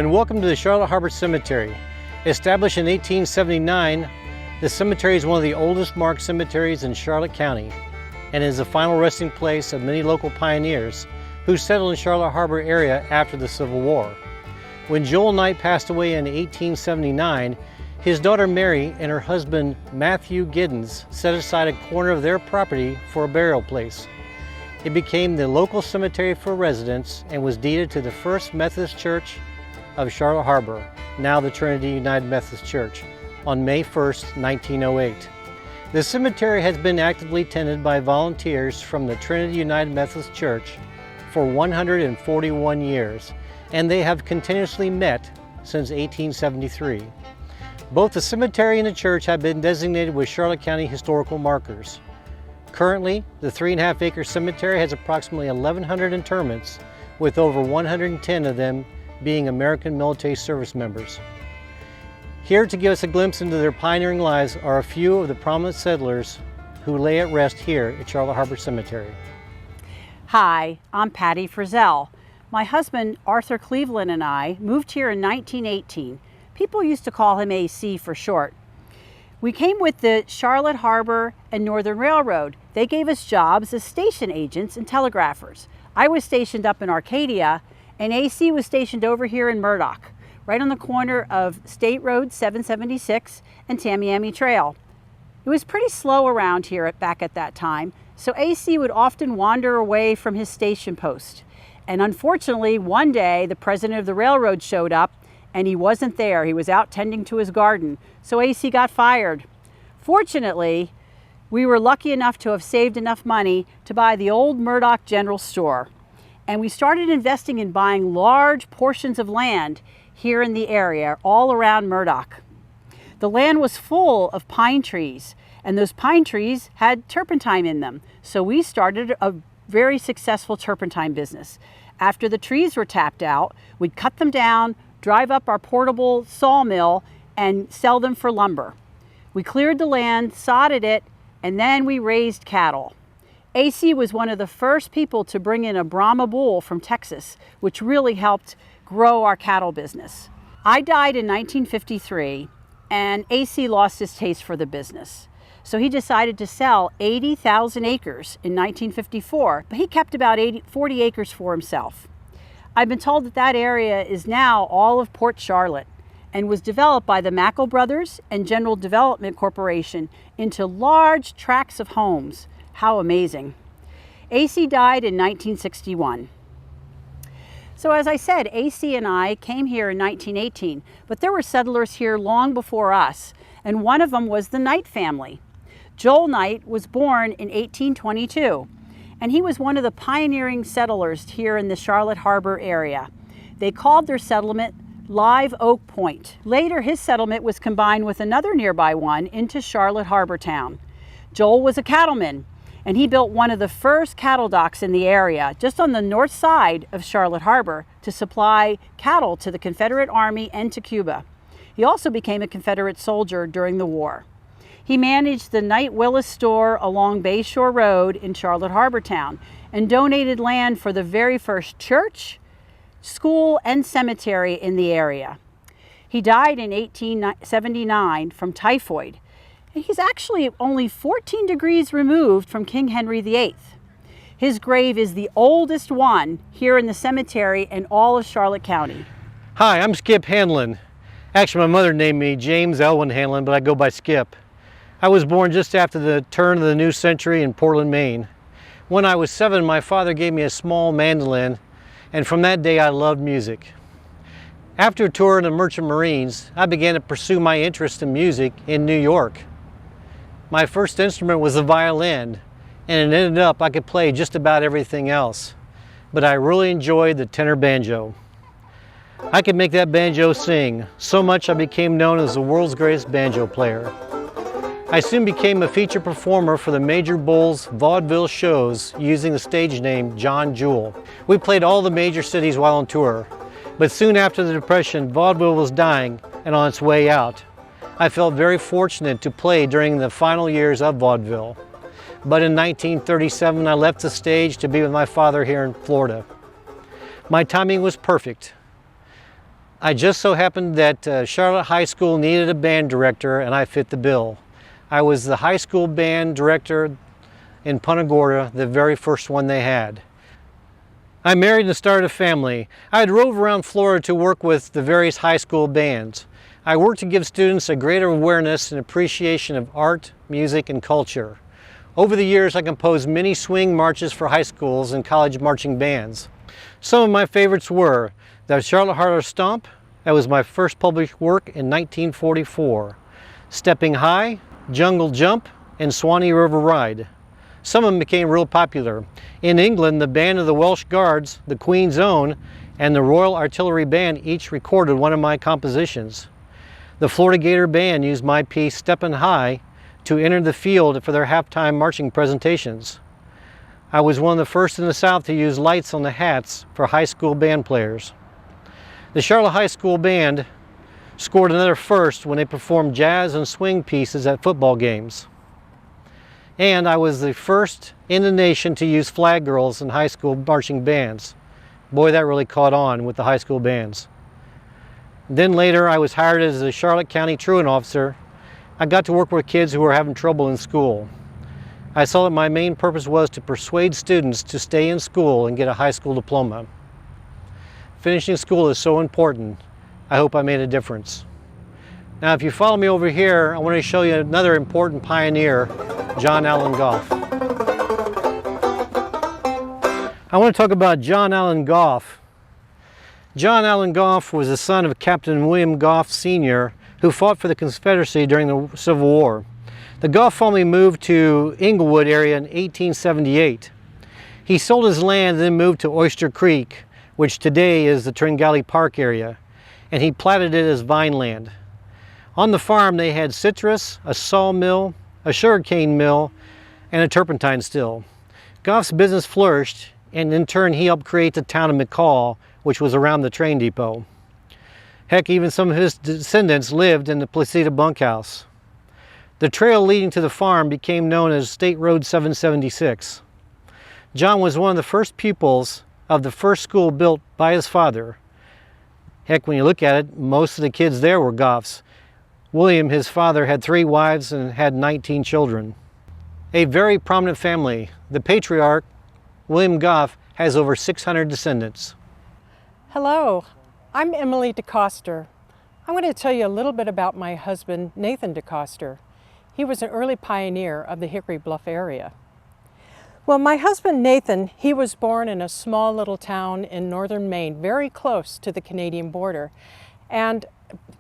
and welcome to the Charlotte Harbor Cemetery. Established in 1879, the cemetery is one of the oldest marked cemeteries in Charlotte County and is the final resting place of many local pioneers who settled in Charlotte Harbor area after the Civil War. When Joel Knight passed away in 1879, his daughter Mary and her husband Matthew Giddens set aside a corner of their property for a burial place. It became the local cemetery for residents and was deeded to the First Methodist Church of Charlotte Harbor, now the Trinity United Methodist Church, on May 1st, 1908. The cemetery has been actively tended by volunteers from the Trinity United Methodist Church for 141 years, and they have continuously met since 1873. Both the cemetery and the church have been designated with Charlotte County historical markers. Currently, the 3.5-acre cemetery has approximately 1,100 interments, with over 110 of them being American military service members. Here to give us a glimpse into their pioneering lives are a few of the prominent settlers who lay at rest here at Charlotte Harbor Cemetery. Hi, I'm Patty Frizzell. My husband, Arthur Cleveland, and I moved here in 1918. People used to call him AC for short. We came with the Charlotte Harbor and Northern Railroad. They gave us jobs as station agents and telegraphers. I was stationed up in Arcadia, and AC was stationed over here in Murdoch, right on the corner of State Road 776 and Tamiami Trail. It was pretty slow around here back at that time, so AC would often wander away from his station post. And unfortunately, one day the president of the railroad showed up, and he wasn't there. He was out tending to his garden, so AC got fired. Fortunately, we were lucky enough to have saved enough money to buy the old Murdoch General Store, and we started investing in buying large portions of land here in the area, all around Murdoch. The land was full of pine trees, and those pine trees had turpentine in them, so we started a very successful turpentine business. After the trees were tapped out, we'd cut them down, drive up our portable sawmill, and sell them for lumber. We cleared the land, sodded it, and then we raised cattle. AC was one of the first people to bring in a Brahma bull from Texas, which really helped grow our cattle business. I died in 1953, and AC lost his taste for the business. So he decided to sell 80,000 acres in 1954, but he kept about 40 acres for himself. I've been told that that area is now all of Port Charlotte and was developed by the Mackle Brothers and General Development Corporation into large tracts of homes. How amazing. AC died in 1961. So as I said, AC and I came here in 1918, but there were settlers here long before us, and one of them was the Knight family. Joel Knight was born in 1822, and he was one of the pioneering settlers here in the Charlotte Harbor area. They called their settlement Live Oak Point. Later, his settlement was combined with another nearby one into Charlotte Harbor Town. Joel was a cattleman, and he built one of the first cattle docks in the area, just on the north side of Charlotte Harbor, to supply cattle to the Confederate Army and to Cuba. He also became a Confederate soldier during the war. He managed the Knight Willis store along Bayshore Road in Charlotte Harbor Town and donated land for the very first church, school, and cemetery in the area. He died in 1879 from typhoid. He's actually only 14 degrees removed from King Henry VIII. His grave is the oldest one here in the cemetery in all of Charlotte County. Hi, I'm Skip Hanlon. Actually, my mother named me James Elwin Hanlon, but I go by Skip. I was born just after the turn of the new century in Portland, Maine. When I was 7, my father gave me a small mandolin, and from that day I loved music. After a tour in the Merchant Marines, I began to pursue my interest in music in New York. My first instrument was the violin, and it ended up I could play just about everything else, but I really enjoyed the tenor banjo. I could make that banjo sing, so much I became known as the world's greatest banjo player. I soon became a featured performer for the Major Bull's vaudeville shows using the stage name John Jewel. We played all the major cities while on tour, but soon after the Depression, vaudeville was dying and on its way out. I felt very fortunate to play during the final years of vaudeville. But in 1937, I left the stage to be with my father here in Florida. My timing was perfect. I just so happened that Charlotte High School needed a band director and I fit the bill. I was the high school band director in Punta Gorda, the very first one they had. I married and started a family. I drove around Florida to work with the various high school bands. I worked to give students a greater awareness and appreciation of art, music, and culture. Over the years, I composed many swing marches for high schools and college marching bands. Some of my favorites were the Charlotte Harler Stomp, that was my first published work in 1944, Stepping High, Jungle Jump, and Swanee River Ride. Some of them became real popular. In England, the Band of the Welsh Guards, the Queen's Own, and the Royal Artillery Band each recorded one of my compositions. The Florida Gator Band used my piece Steppin' High to enter the field for their halftime marching presentations. I was one of the first in the South to use lights on the hats for high school band players. The Charlotte High School Band scored another first when they performed jazz and swing pieces at football games. And I was the first in the nation to use flag girls in high school marching bands. Boy, that really caught on with the high school bands. Then later I was hired as a Charlotte County truant officer. I got to work with kids who were having trouble in school. I saw that my main purpose was to persuade students to stay in school and get a high school diploma. Finishing school is so important. I hope I made a difference. Now, if you follow me over here, I want to show you another important pioneer, John Allen Goff. I want to talk about John Allen Goff. John Allen Goff was the son of Captain William Goff Sr., who fought for the Confederacy during the Civil War. The Goff family moved to Englewood area in 1878. He sold his land and then moved to Oyster Creek, which today is the Tringali Park area, and he platted it as vineland. On the farm they had citrus, a sawmill, a sugarcane mill, and a turpentine still. Goff's business flourished, and in turn he helped create the town of McCall, which was around the train depot. Heck, even some of his descendants lived in the Placida bunkhouse. The trail leading to the farm became known as State Road 776. John was one of the first pupils of the first school built by his father. Heck, when you look at it, most of the kids there were Goffs. William, his father, had 3 wives and had 19 children. A very prominent family. The patriarch, William Goff, has over 600 descendants. Hello, I'm Emily Decoster. I'm going to tell you a little bit about my husband, Nathan Decoster. He was an early pioneer of the Hickory Bluff area. Well, my husband, Nathan, he was born in a small little town in northern Maine, very close to the Canadian border. And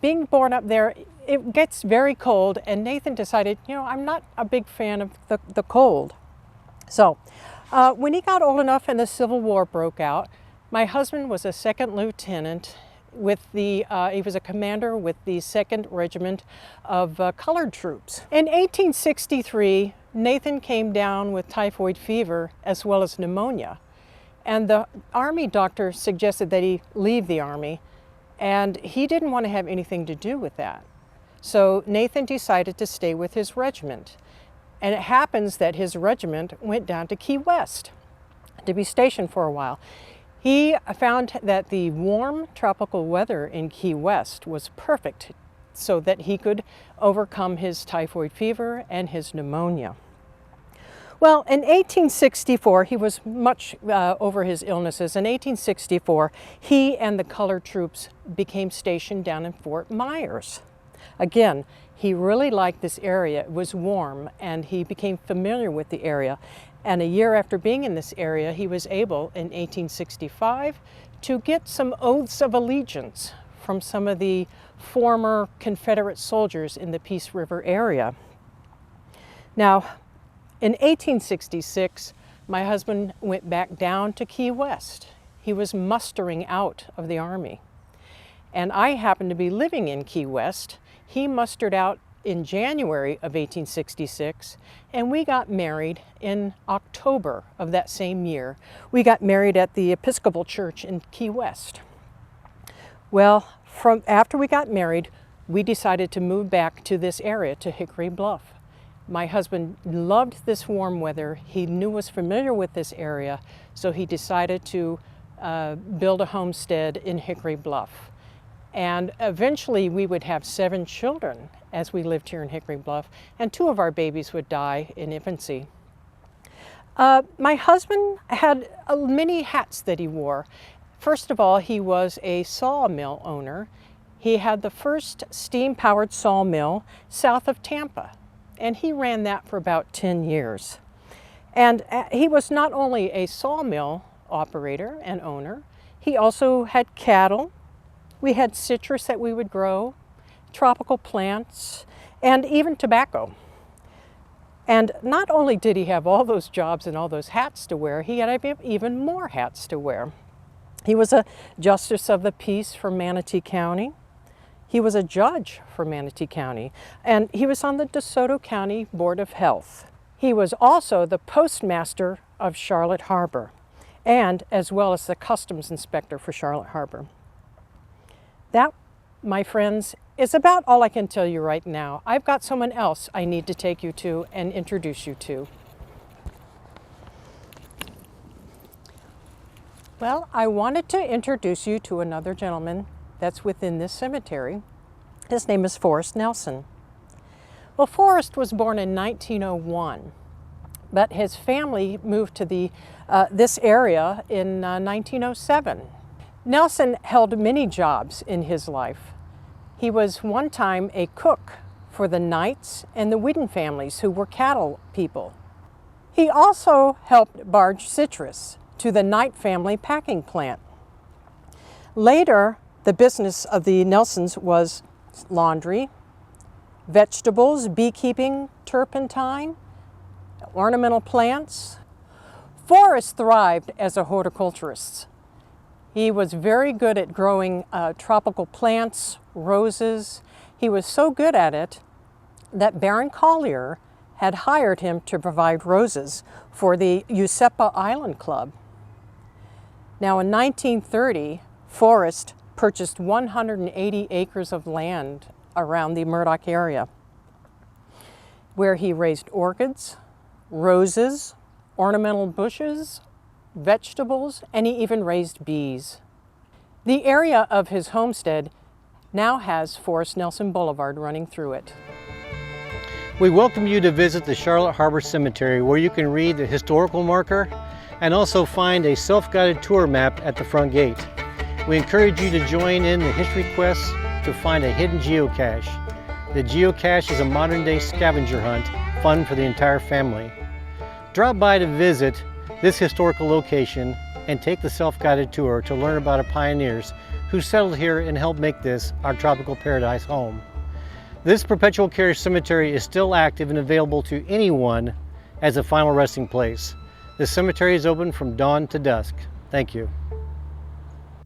being born up there, it gets very cold, and Nathan decided, I'm not a big fan of the cold. So when he got old enough and the Civil War broke out, my husband was a second lieutenant with he was a commander with the 2nd Regiment of Colored Troops. In 1863, Nathan came down with typhoid fever as well as pneumonia. And the Army doctor suggested that he leave the Army, and he didn't want to have anything to do with that. So Nathan decided to stay with his regiment. And it happens that his regiment went down to Key West to be stationed for a while. He found that the warm tropical weather in Key West was perfect so that he could overcome his typhoid fever and his pneumonia. Well, in 1864, he was much over his illnesses. In 1864, he and the colored troops became stationed down in Fort Myers. Again, he really liked this area. It was warm, and he became familiar with the area. And a year after being in this area, he was able, in 1865, to get some oaths of allegiance from some of the former Confederate soldiers in the Peace River area. Now, in 1866, my husband went back down to Key West. He was mustering out of the Army. And I happened to be living in Key West. He mustered out in January of 1866, and we got married in October of that same year. We got married at the Episcopal Church in Key West. Well, after we got married, we decided to move back to this area, to Hickory Bluff. My husband loved this warm weather. He was familiar with this area, so he decided to build a homestead in Hickory Bluff. And eventually we would have 7 children as we lived here in Hickory Bluff, and 2 of our babies would die in infancy. My husband had many hats that he wore. First of all, he was a sawmill owner. He had the first steam-powered sawmill south of Tampa, and he ran that for about 10 years. And he was not only a sawmill operator and owner, he also had cattle. We had citrus that we would grow, tropical plants, and even tobacco. And not only did he have all those jobs and all those hats to wear, he had even more hats to wear. He was a justice of the peace for Manatee County. He was a judge for Manatee County, and he was on the DeSoto County Board of Health. He was also the postmaster of Charlotte Harbor, and as well as the customs inspector for Charlotte Harbor. That, my friends, is about all I can tell you right now. I've got someone else I need to take you to and introduce you to. Well, I wanted to introduce you to another gentleman that's within this cemetery. His name is Forrest Nelson. Well, Forrest was born in 1901, but his family moved to this area in 1907. Nelson held many jobs in his life. He was one time a cook for the Knights and the Whedon families, who were cattle people. He also helped barge citrus to the Knight family packing plant. Later, the business of the Nelsons was laundry, vegetables, beekeeping, turpentine, ornamental plants. Forrest thrived as a horticulturist. He was very good at growing tropical plants, roses. He was so good at it that Baron Collier had hired him to provide roses for the Usepa Island Club. Now in 1930, Forrest purchased 180 acres of land around the Murdoch area, where he raised orchids, roses, ornamental bushes, vegetables, and he even raised bees. The area of his homestead now has Forrest Nelson Boulevard running through it. We welcome you to visit the Charlotte Harbor Cemetery, where you can read the historical marker and also find a self-guided tour map at the front gate. We encourage you to join in the history quest to find a hidden geocache. The geocache is a modern-day scavenger hunt, fun for the entire family. Drop by to visit this historical location and take the self-guided tour to learn about our pioneers who settled here and helped make this our tropical paradise home. This perpetual care cemetery is still active and available to anyone as a final resting place. The cemetery is open from dawn to dusk. Thank you.